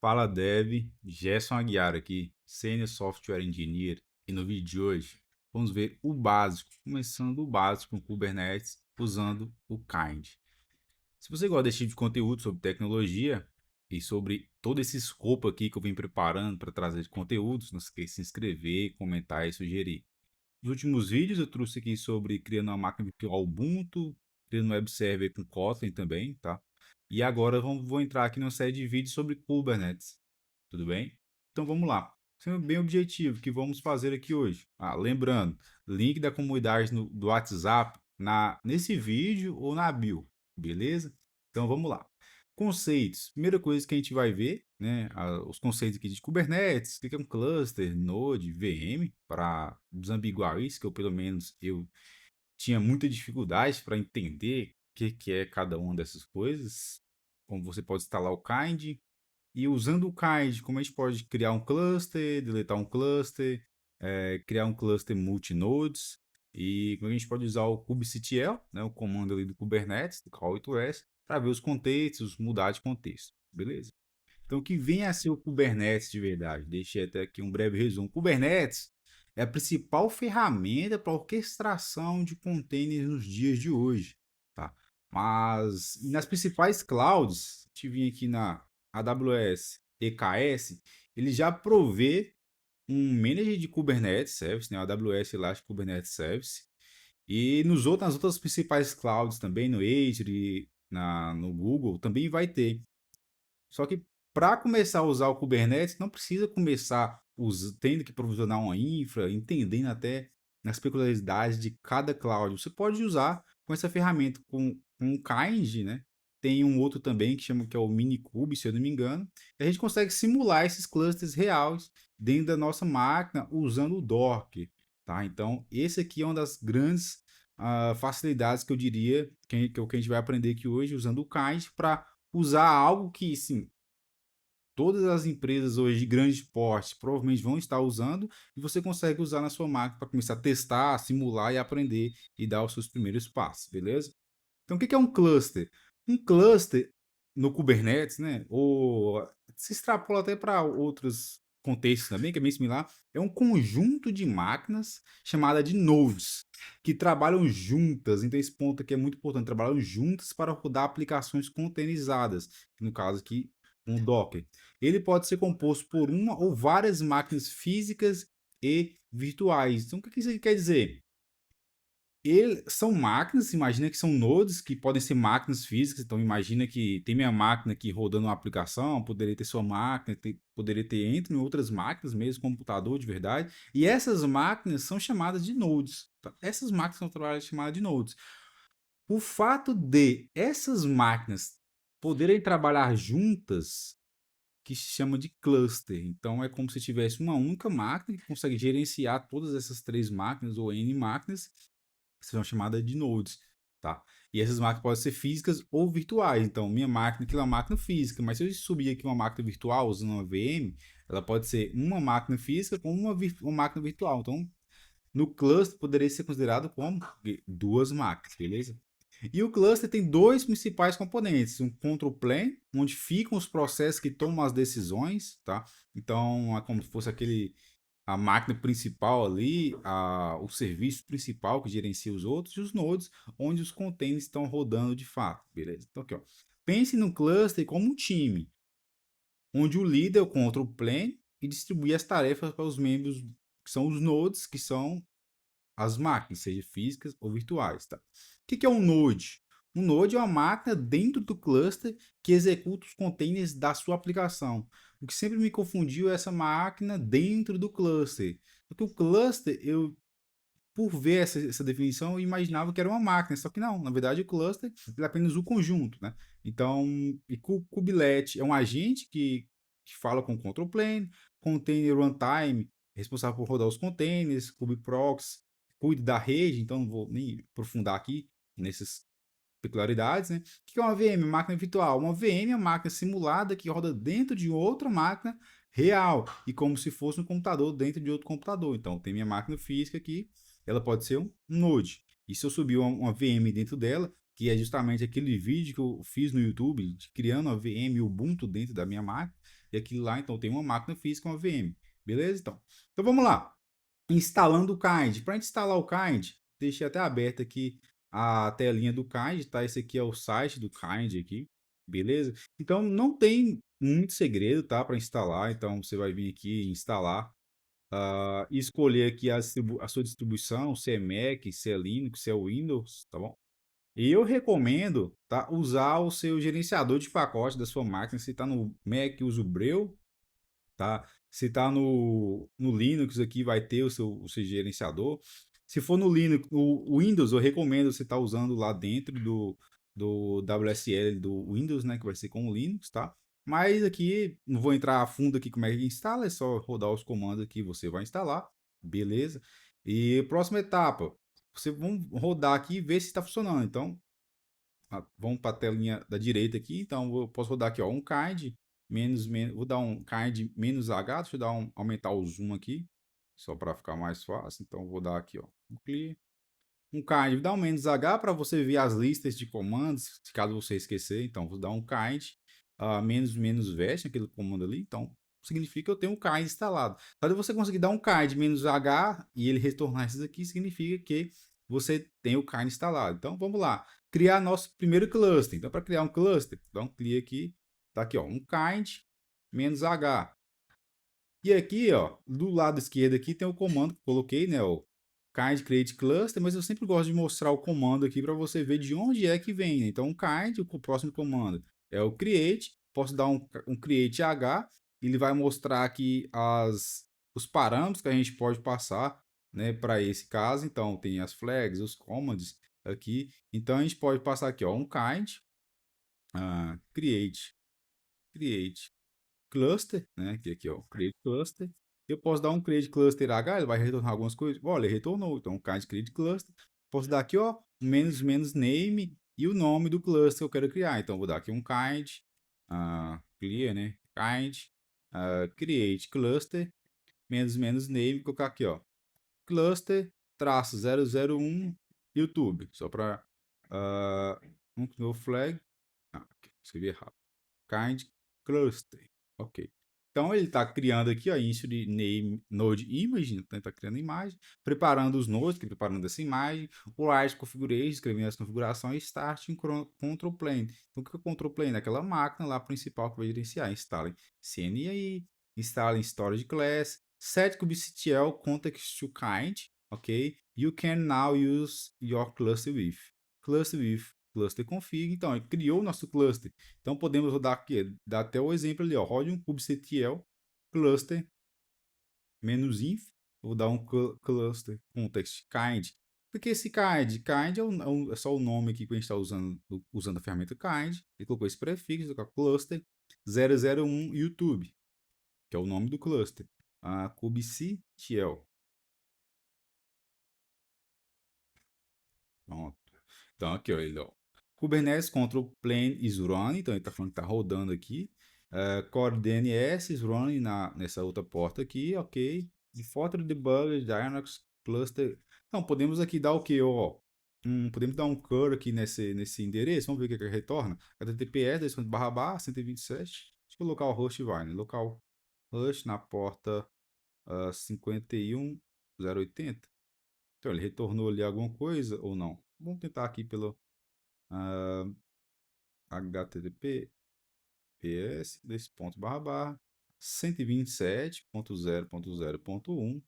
Fala Dev, Gerson Aguiar aqui, Senior Software Engineer, e no vídeo de hoje vamos ver o básico, começando o básico com Kubernetes usando o Kind. Se você gosta desse tipo de conteúdo sobre tecnologia e sobre todo esse escopo aqui que eu vim preparando para trazer de conteúdos, não esqueça de se inscrever, comentar e sugerir. Nos últimos vídeos eu trouxe aqui sobre criando uma máquina virtual Ubuntu, criando um web server com Kotlin também, tá? E agora vou entrar aqui numa série de vídeos sobre Kubernetes, tudo bem? Então vamos lá. Sendo bem objetivo, o que vamos fazer aqui hoje? Lembrando, link da comunidade do WhatsApp nesse vídeo ou na bio, beleza? Então vamos lá. Conceitos. Primeira coisa que a gente vai ver, né, os conceitos aqui de Kubernetes, o que é um cluster, Node, VM, para desambiguar isso, que eu pelo menos eu tinha muita dificuldade para entender o que é cada uma dessas coisas, como você pode instalar o Kind, e usando o Kind, como a gente pode criar um cluster, deletar um cluster, criar um cluster multinodes, e como a gente pode usar o kubectl, né, o comando ali do Kubernetes, do call2s, para ver os contextos, mudar de contexto, beleza? Então, o que vem a ser o Kubernetes de verdade? Deixei até aqui um breve resumo. Kubernetes é a principal ferramenta para orquestração de containers nos dias de hoje, tá? Mas nas principais clouds, a gente vinha aqui na AWS, EKS, ele já provê um manager de Kubernetes Service, né? O AWS Elastic Kubernetes Service. E nas outras principais clouds também, no Azure, no Google, também vai ter. Só que para começar a usar o Kubernetes, não precisa começar tendo que provisionar uma infra, entendendo até as peculiaridades de cada cloud. Você pode usar com essa ferramenta, com o Kind, né? Tem um outro também que é o Minikube, se eu não me engano. E a gente consegue simular esses clusters reais dentro da nossa máquina usando o Docker, tá? Então, esse aqui é uma das grandes facilidades que eu diria que é o que a gente vai aprender aqui hoje usando o Kind para usar algo que, sim, todas as empresas hoje de grande porte provavelmente vão estar usando e você consegue usar na sua máquina para começar a testar, simular e aprender e dar os seus primeiros passos, beleza? Então, o que é um cluster? Um cluster no Kubernetes, né? Ou se extrapola até para outros contextos também, que é bem similar, é um conjunto de máquinas chamada de nodes, que trabalham juntas. Então, esse ponto aqui é muito importante, trabalham juntas para rodar aplicações containerizadas, no caso aqui, um Docker. Ele pode ser composto por uma ou várias máquinas físicas e virtuais. Então, o que isso quer dizer? São máquinas, imagina que são nodes que podem ser máquinas físicas, então imagina que tem minha máquina aqui rodando uma aplicação, poderia ter sua máquina, poderia ter entre outras máquinas mesmo, computador de verdade, e essas máquinas são chamadas de nodes, tá? Essas máquinas são chamadas de nodes. O fato de essas máquinas poderem trabalhar juntas, que se chama de cluster, então é como se tivesse uma única máquina que consegue gerenciar todas essas três máquinas ou N máquinas, são chamadas de nodes, tá? E essas máquinas podem ser físicas ou virtuais. Então, minha máquina aqui é uma máquina física, mas se eu subir aqui uma máquina virtual usando uma VM, ela pode ser uma máquina física com uma máquina virtual. Então, no cluster poderia ser considerado como duas máquinas, beleza? E o cluster tem dois principais componentes, um control plane, onde ficam os processos que tomam as decisões, tá? Então, é como se fosse a máquina principal ali, o serviço principal que gerencia os outros, e os nodes, onde os containers estão rodando de fato, beleza? Então, aqui, ó. Pense no cluster como um time, onde o líder é o control plane e distribui as tarefas para os membros, que são os nodes, que são as máquinas, seja físicas ou virtuais, tá? O que é um node? Um node é uma máquina dentro do cluster que executa os containers da sua aplicação. O que sempre me confundiu é essa máquina dentro do cluster. Porque o cluster, por ver essa definição, eu imaginava que era uma máquina, só que não, na verdade o cluster é apenas o conjunto, né? Então, kubelet é um agente que fala com o control plane, container runtime, responsável por rodar os containers, kubeproxy, cuida da rede, então não vou nem aprofundar aqui nessas peculiaridades, né? O que é uma VM? Máquina virtual. Uma VM é uma máquina simulada que roda dentro de outra máquina real e como se fosse um computador dentro de outro computador. Então, tem minha máquina física aqui, ela pode ser um node. E se eu subir uma VM dentro dela, que é justamente aquele vídeo que eu fiz no YouTube de criando a VM Ubuntu dentro da minha máquina. E aquilo lá, então, tem uma máquina física, uma VM. Beleza? Então vamos lá. Instalando o Kind. Para instalar o Kind, deixei até aberto aqui a telinha do Kind, tá? Esse aqui é o site do Kind aqui, beleza? Então não tem muito segredo, tá? Para instalar. Então você vai vir aqui e instalar, e escolher aqui a sua distribuição, se é Mac, se é Linux, se é Windows, tá bom? E eu recomendo, tá, usar o seu gerenciador de pacote da sua máquina. Se está no Mac, usa o Breu, tá? Se tá no Linux aqui, vai ter o seu gerenciador. Se for no Linux, o Windows, eu recomendo você estar usando lá dentro do WSL do Windows, né? Que vai ser com o Linux, tá? Mas aqui, não vou entrar a fundo aqui como é que instala, é só rodar os comandos aqui, você vai instalar, beleza? E próxima etapa, você vamos rodar aqui e ver se está funcionando. Então, vamos para a telinha da direita aqui. Então, eu posso rodar aqui, ó, um kind menos, vou dar um kind menos H, deixa eu dar aumentar o zoom aqui, só para ficar mais fácil. Então, vou dar aqui, ó, um clear, um kind, dá um menos H para você ver as listas de comandos, caso você esquecer. Então, vou dar um kind menos version, aquele comando ali. Então, significa que eu tenho um kind instalado. Para você conseguir dar um kind menos H e ele retornar isso aqui, significa que você tem o kind instalado. Então, vamos lá. Criar nosso primeiro cluster. Então, para criar um cluster, dá um clique aqui. Tá aqui, ó, um kind menos H. E aqui, ó, do lado esquerdo aqui tem o comando que eu coloquei, né, o kind create cluster, mas eu sempre gosto de mostrar o comando aqui para você ver de onde é que vem, né? Então, o kind, o próximo comando é o create, posso dar um create h, ele vai mostrar aqui os parâmetros que a gente pode passar, né, para esse caso. Então, tem as flags, os commands aqui. Então, a gente pode passar aqui, ó, um kind, create cluster, né? Que aqui é o create cluster. Eu posso dar um create cluster H, ele vai retornar algumas coisas. Olha, ele retornou. Então, kind create cluster. Posso dar aqui, ó, menos name e o nome do cluster que eu quero criar. Então, vou dar aqui um kind, clear, né? Kind, create cluster, menos name, vou colocar aqui, ó, cluster, traço 001 YouTube. Só para um novo flag. Escrevi errado. Kind cluster. Ok. Então ele está criando aqui, ó, insert name node image, então ele está criando imagem, preparando os nodes, preparando essa imagem, o write configuration, escrevendo as configurações, start em control plane. Então o que é o control plane? Aquela máquina lá principal que vai gerenciar. Instala CNI, instala em storage class, set kubectl context to kind, ok? You can now use your cluster config. Então ele criou o nosso cluster. Então podemos rodar aqui, dá até o exemplo ali, ó, rode um kubectl cluster "-inf", vou dar um cluster context kind. Porque esse kind é só o nome aqui que a gente está usando a ferramenta kind. Ele colocou esse prefixo, cluster 001 YouTube, que é o nome do cluster. Kubectl. Pronto. Então, aqui, ó, Kubernetes Control Plane is running, então ele está falando que está rodando aqui. Core DNS is running nessa outra porta aqui, ok. Default Debugger, Linux Cluster. Então, podemos aqui dar o que, ó? Podemos dar um curl aqui nesse endereço, vamos ver o que retorna. https 127. Deixa eu colocar o host vai, né? Local host na porta 51080. Então, ele retornou ali alguma coisa ou não? Vamos tentar aqui pelo https desse ponto barra barra 127.0.0.1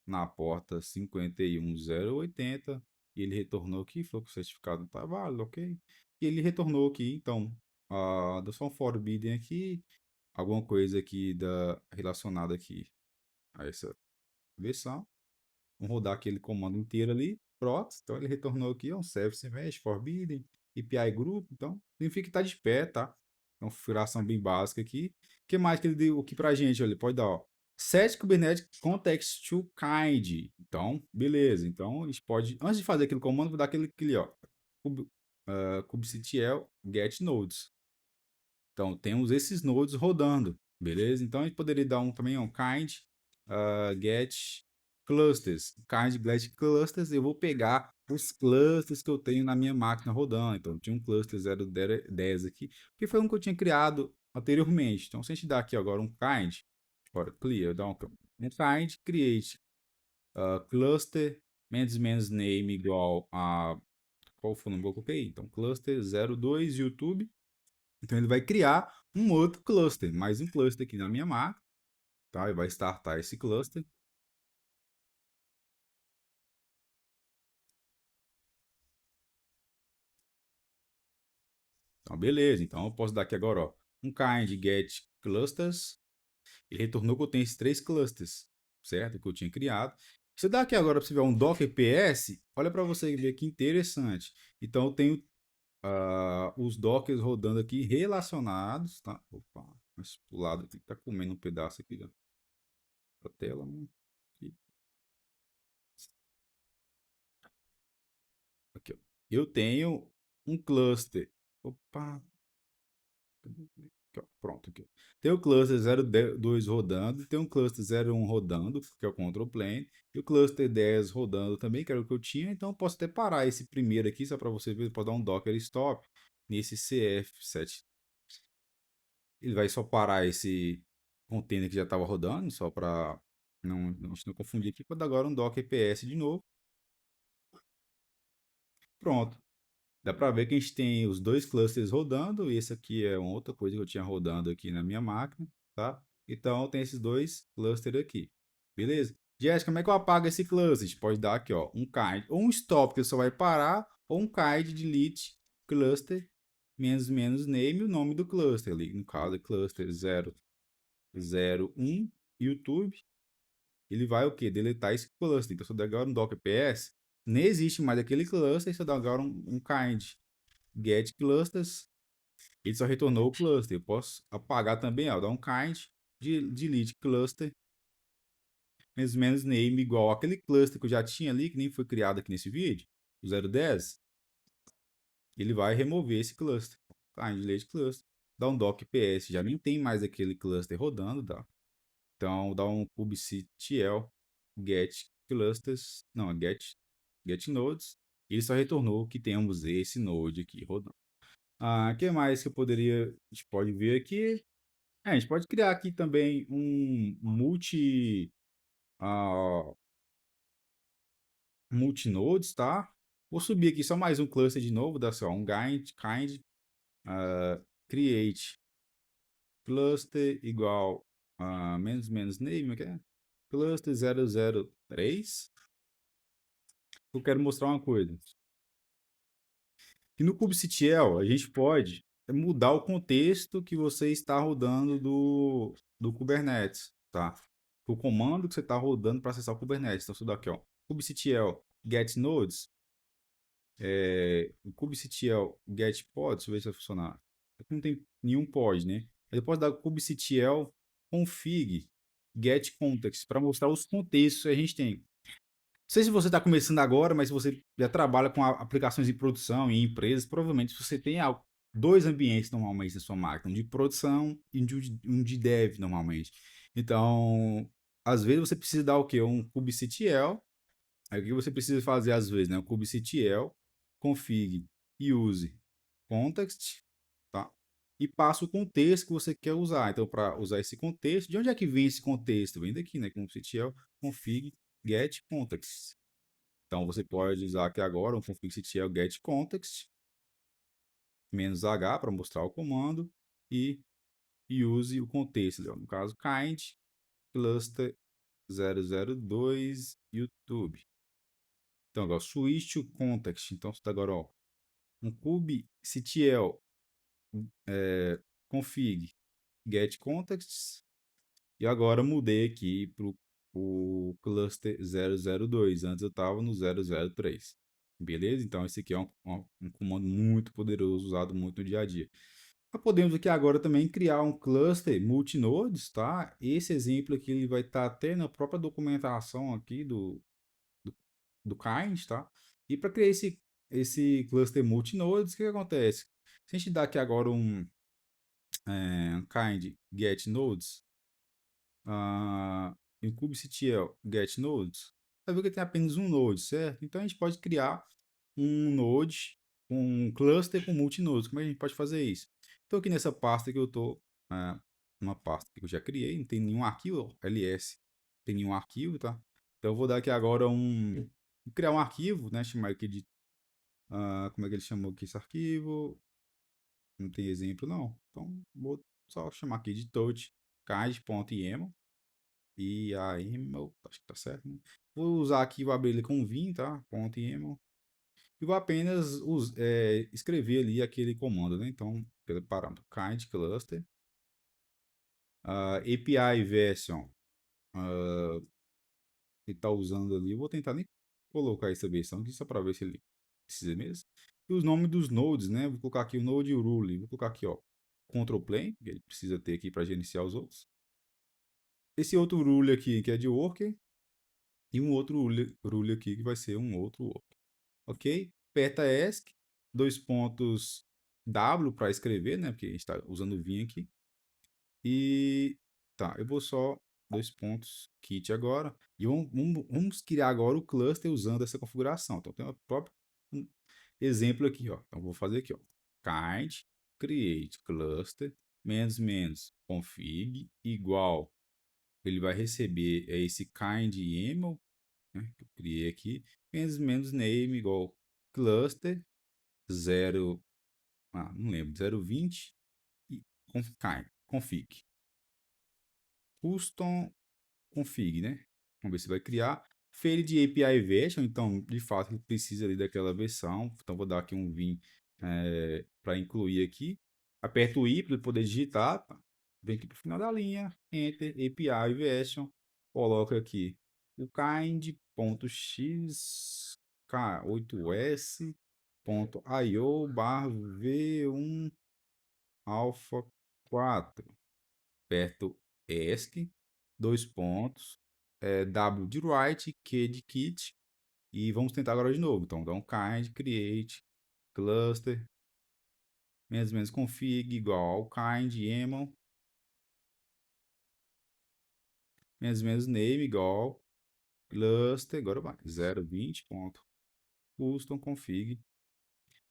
na porta 51080 e ele retornou aqui, falou que o certificado não está válido, ok? E ele retornou aqui, então, do som forbidden aqui, alguma coisa aqui relacionada aqui a essa versão. Vamos rodar aquele comando inteiro ali. Pronto. Então ele retornou aqui, um service mesh, forbidden, API group. Então, significa que está de pé, tá? Então, configuração bem básica aqui. O que mais que ele deu aqui pra gente? Olha, ele pode dar, ó, set Kubernetes context to kind. Então, beleza. Então, a gente pode, antes de fazer aquele comando, vou dar aquele ó, kubectl get nodes. Então, temos esses nodes rodando, beleza? Então, a gente poderia dar também um kind get clusters. Kind get clusters, eu vou pegar os clusters que eu tenho na minha máquina rodando. Então, tinha um cluster 010 aqui, que foi um que eu tinha criado anteriormente. Então, se a gente dá aqui agora um kind, agora clear, dá um kind create cluster menos name igual a qual foi o nome que eu coloquei? Então, cluster 02 YouTube. Então, ele vai criar um outro cluster, mais um cluster aqui na minha máquina, tá? E vai startar esse cluster. Então, beleza. Então, eu posso dar aqui agora, ó, um kind get clusters. Ele retornou que eu tenho esses três clusters, certo? Que eu tinha criado. Se eu dar aqui agora para você ver um Docker PS, olha para você ver que interessante. Então, eu tenho os Dockers rodando aqui relacionados, tá? Opa, mas pro lado aqui, tá comendo um pedaço aqui da tela, né? Aqui, aqui, ó. Eu tenho um cluster. Opa, aqui, ó, pronto. Aqui. Tem o cluster 02 rodando, tem um cluster 01 rodando, que é o control plane, e o cluster 10 rodando também, que era o que eu tinha. Então eu posso até parar esse primeiro aqui, só para você ver, pode dar um docker stop nesse CF7. Ele vai só parar esse container que já estava rodando, só para a gente não confundir aqui. Vou dar agora um docker ps de novo. Pronto. Dá para ver que a gente tem os dois clusters rodando, e esse aqui é uma outra coisa que eu tinha rodando aqui na minha máquina, tá? Então tem esses dois clusters aqui, beleza? Jéssica, como é que eu apago esse cluster? A gente pode dar aqui, ó, um kind, ou um stop que só vai parar, ou um kind delete cluster menos name, o nome do cluster ali, no caso é cluster 001 YouTube, ele vai o quê? Deletar esse cluster. Então se eu der agora um docker ps, nem existe mais aquele cluster, se eu der agora um kind get clusters, ele só retornou o cluster. Eu posso apagar também, ó, dar um kind de delete cluster menos name igual aquele cluster que eu já tinha ali, que nem foi criado aqui nesse vídeo, o 010, ele vai remover esse cluster. Kind delete cluster, dá um doc ps, já nem tem mais aquele cluster rodando, tá? Então dá um kubectl get clusters, não, get nodes, ele só retornou que temos esse node aqui rodando. O que mais que eu poderia. A gente pode ver aqui. A gente pode criar aqui também um ah, multinodes, tá? Vou subir aqui só mais um cluster de novo, dá só um create cluster igual a menos name, que é? Cluster 003. Eu quero mostrar uma coisa. E no kubectl, a gente pode mudar o contexto que você está rodando do Kubernetes, tá? O comando que você está rodando para acessar o Kubernetes. Então, isso daqui, ó, kubectl get nodes, o kubectl get pods, deixa eu ver se vai funcionar. Aqui não tem nenhum pod, né? Eu posso dar kubectl config get context para mostrar os contextos que a gente tem. Não sei se você está começando agora, mas se você já trabalha com aplicações de produção em empresas, provavelmente você tem dois ambientes normalmente na sua máquina, um de produção e um de dev normalmente. Então, às vezes você precisa dar o quê? Um kubectl. Aí o que você precisa fazer às vezes, né? O kubectl config use context, tá? E passa o contexto que você quer usar. Então, para usar esse contexto, de onde é que vem esse contexto? Vem daqui, né? Kubectl config get context. Então você pode usar aqui agora um config.ctl get context "-h" para mostrar o comando e use o contexto, no caso kind cluster 002 YouTube. Então agora switch to context. Então você tá agora, ó, um kubectl config get context e agora mudei aqui para o cluster 002. Antes eu estava no 003. Beleza? Então, esse aqui é um comando muito poderoso, usado muito no dia a dia. Nós podemos aqui agora também criar um cluster multinodes, tá? Esse exemplo aqui ele vai estar até na própria documentação aqui do Kind, tá? E para criar esse cluster multinodes, o que acontece? Se a gente dá aqui agora um kind get nodes, em kubectl get nodes, vai ver que tem apenas um node, certo? Então a gente pode criar um node, um cluster com multinodes. Como é que a gente pode fazer isso? Então aqui nessa pasta que eu estou, uma pasta que eu já criei, não tem nenhum arquivo, ls, não tem nenhum arquivo, tá? Então eu vou dar aqui agora vou criar um arquivo, né? Chamar aqui de, como é que ele chamou aqui esse arquivo? Não tem exemplo não. Então vou só chamar aqui de touch.kind.yaml e a YAML, acho que tá certo, né? Vou usar aqui, vou abrir ele com vim, tá? .yaml. E vou apenas escrever ali aquele comando, né? Então, pelo parâmetro kind cluster, API version, ele está usando ali, eu vou tentar nem colocar essa versão aqui só para ver se ele precisa mesmo. E os nomes dos nodes, né? Vou colocar aqui o node rule, vou colocar aqui, ó, control plane, que ele precisa ter aqui para gerenciar os outros. Esse outro rule aqui que é de worker e um outro rule aqui que vai ser um outro worker. Ok? Aperta ESC, dois pontos W para escrever, né? Porque a gente está usando o Vim aqui. E tá, eu vou só dois pontos kit agora. E vamos criar agora o cluster usando essa configuração. Então tem o próprio exemplo aqui, ó. Então vou fazer aqui, ó. Kind create cluster menos config igual. Ele vai receber esse kind YAML, né, que eu criei aqui, menos name igual cluster 0, não lembro, 020 e config. Custom config, né? Vamos ver se vai criar. Failed de API version, então, de fato, ele precisa ali daquela versão. Então, vou dar aqui um vim para incluir aqui. Aperto o I para ele poder digitar. Tá? Vem aqui para o final da linha. Enter, API version. Coloca aqui o kind.x k8s.io v1 alpha 4. Aperto ESC, dois pontos, W de write, Q de kit, e vamos tentar agora de novo. Então, dá um kind, create, cluster, menos config, igual ao kind, YAML, menos name, igual cluster, agora vai, 020 ponto, custom config.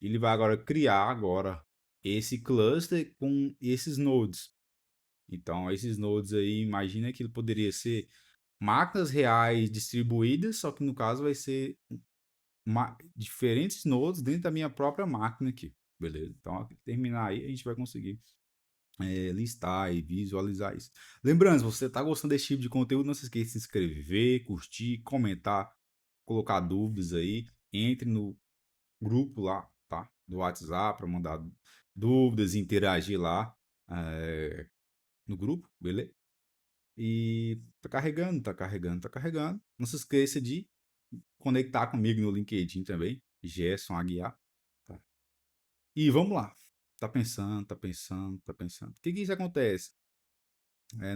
Ele vai agora criar agora esse cluster com esses nodes. Então, esses nodes aí, imagina que ele poderia ser máquinas reais distribuídas, só que no caso vai ser diferentes nodes dentro da minha própria máquina aqui, beleza? Então, terminar aí, a gente vai conseguir listar e visualizar isso. Lembrando, se você está gostando desse tipo de conteúdo, não se esqueça de se inscrever, curtir, comentar, colocar dúvidas aí, entre no grupo lá, tá? Do WhatsApp para mandar dúvidas, interagir lá no grupo, beleza? E tá carregando, tá carregando, tá carregando. Não se esqueça de conectar comigo no LinkedIn também, Gerson Aguiar. Tá? E vamos lá. Tá pensando, tá pensando, tá pensando. O que que isso acontece?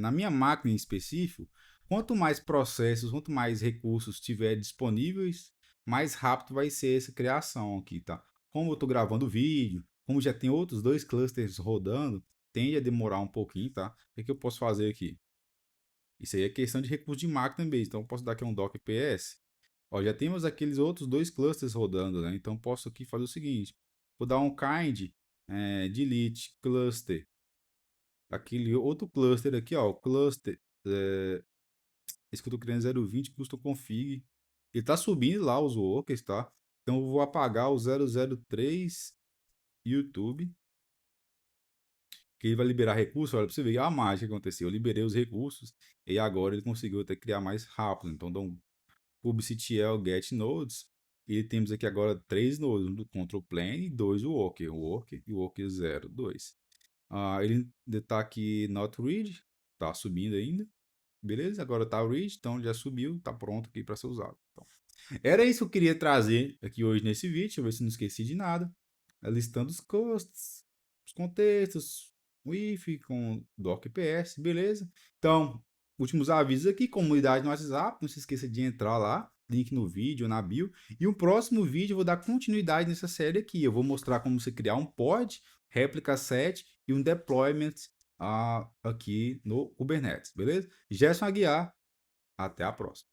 Na minha máquina em específico, quanto mais processos, quanto mais recursos tiver disponíveis, mais rápido vai ser essa criação aqui, tá? Como eu estou gravando vídeo, como já tem outros dois clusters rodando, tende a demorar um pouquinho, tá? O que que eu posso fazer aqui? Isso aí é questão de recurso de máquina mesmo. Então, eu posso dar aqui um doc ps. Ó, já temos aqueles outros dois clusters rodando, né? Então, posso aqui fazer o seguinte. Vou dar um kind delete cluster. Aquele outro cluster aqui, ó. O cluster, esse que eu tô criando 020 custom config. Ele tá subindo lá os workers, tá? Então, eu vou apagar o 003 YouTube. Que ele vai liberar recursos. Olha, pra você ver a mágica que aconteceu. Eu liberei os recursos e agora ele conseguiu até criar mais rápido. Então, dá um kubectl get nodes, e temos aqui agora três nodes, um do control plane e dois do worker, o worker e o worker 0, 2. Ele ainda está aqui not read, está subindo ainda, beleza? Agora está read, então já subiu, está pronto aqui para ser usado. Então, era isso que eu queria trazer aqui hoje nesse vídeo, deixa eu ver se não esqueci de nada. Listando os custos, os contextos, o if com docps, beleza? Então, últimos avisos aqui, comunidade no WhatsApp, não se esqueça de entrar lá, link no vídeo, na bio. E o próximo vídeo eu vou dar continuidade nessa série aqui. Eu vou mostrar como você criar um pod, réplica set e um deployment aqui no Kubernetes, beleza? Gerson Aguiar, até a próxima.